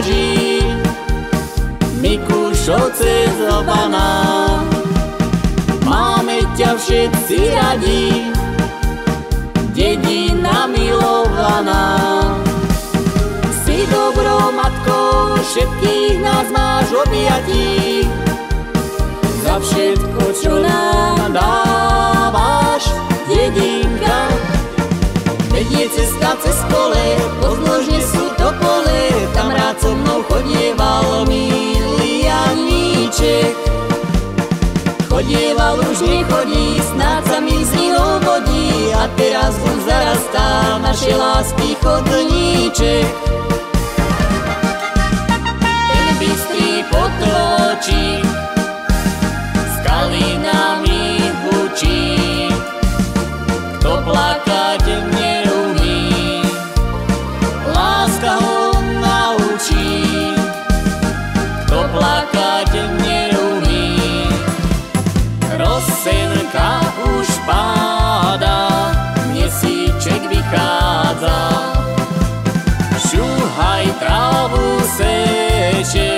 závaží, Mikušovce zlobaná. Máme ťa všetci radi, dedina milovaná. Si dobrou matkou, všetkých nás máš v objatí. Za všetko, čo nám dávaš, dedinka. Vedie cesta cez pole, pozdĺžne sú to pole, tam rád so mnou chodieval milý Janíček. Chodieval, už nechodí, snáď sa mi s ním vodí, a teraz už zarastá našej lásky chodníček. Ten bystrý potôčik skaly nami hučí, kto plakať neumí, láska ho naučí. Kto plakať neumí, rosenka už páda, mesíček vychádza, šuhaj trávu seče,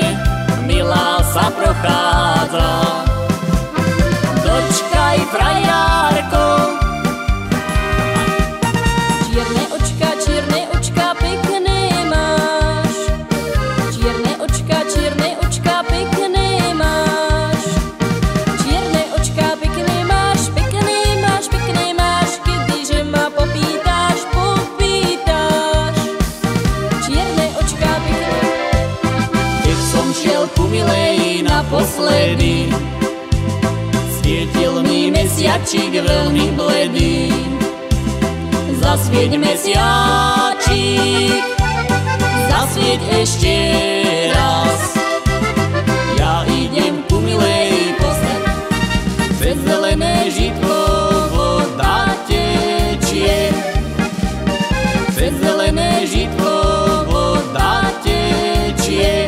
milá sa prochádza. Dočkaj, frajárko, čierne očka pekné máš. Čierne očka pekné máš. Čierne očka pekné máš, pekné máš, pekné máš. Kedyže ma popýtaš, popýtaš. Čierne očka pekné. Keď som šiel ku milej naposledy, svietil mi mesiačik veľmi bledý. Zasvieť mesiačik, zasvieť ešte raz. Ja idem ku milej poznať, cez zelené žitko voda tečie. Cez zelené žitko voda tečie.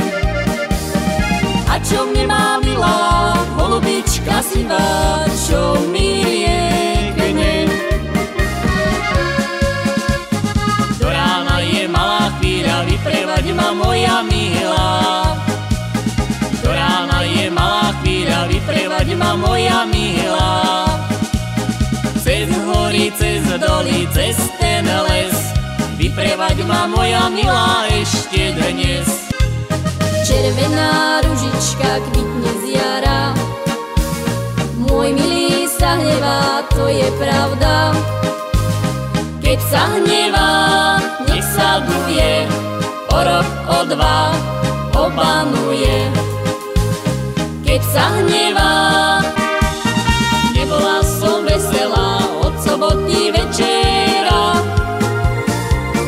A čo mne má milá, holubička sivá, čo mi riekne? Do rána je malá chvíľa, vyprevať ma moja milá. Do rána je malá chvíľa, vyprevať ma moja milá. Cez hory, cez doly, cez ten les, vyprevať ma moja milá ešte dnes. Červená ružička kvitne z jara, môj milý sa hnevá, to je pravda. Keď sa hnevá, nech sa duje, o rok, o dva obanuje. Keď sa hnevá, nebola som veselá od sobotní večera.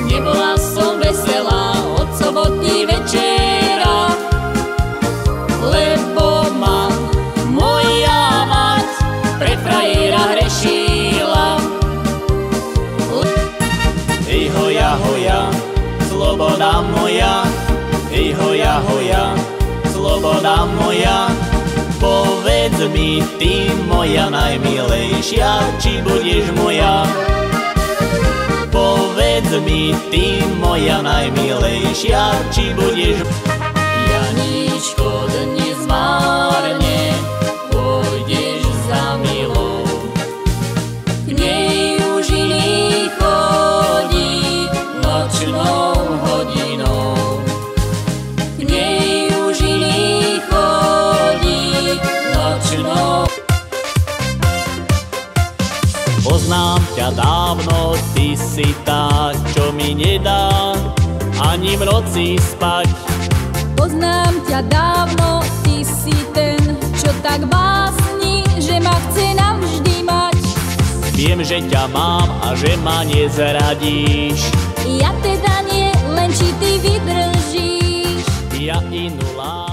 Nebola som veselá od sobotní večera, lebo ma moja mať pre frajera hrešila. Ej hoja, hoja, sloboda moja. Ej hoja, hoja, sloboda moja. Povedz mi ty, moja najmilejšia, či budeš moja. Povedz mi ty, moja najmilejšia, či budeš. Janíčko, dnes márne pôjdeš za milou, k nej už iný chodí nočnou hodinou. K nej už iný chodí nočnou. Poznám ťa dávno, ty si tá, čo mi nedá ani v noci spať. Poznám ťa dávno, ty si ten, čo tak básni, že ma chce navždy mať. Viem, že ťa mám a že ma nezradíš. Ja teda nie, len či ty vydržíš. Ja inú lásku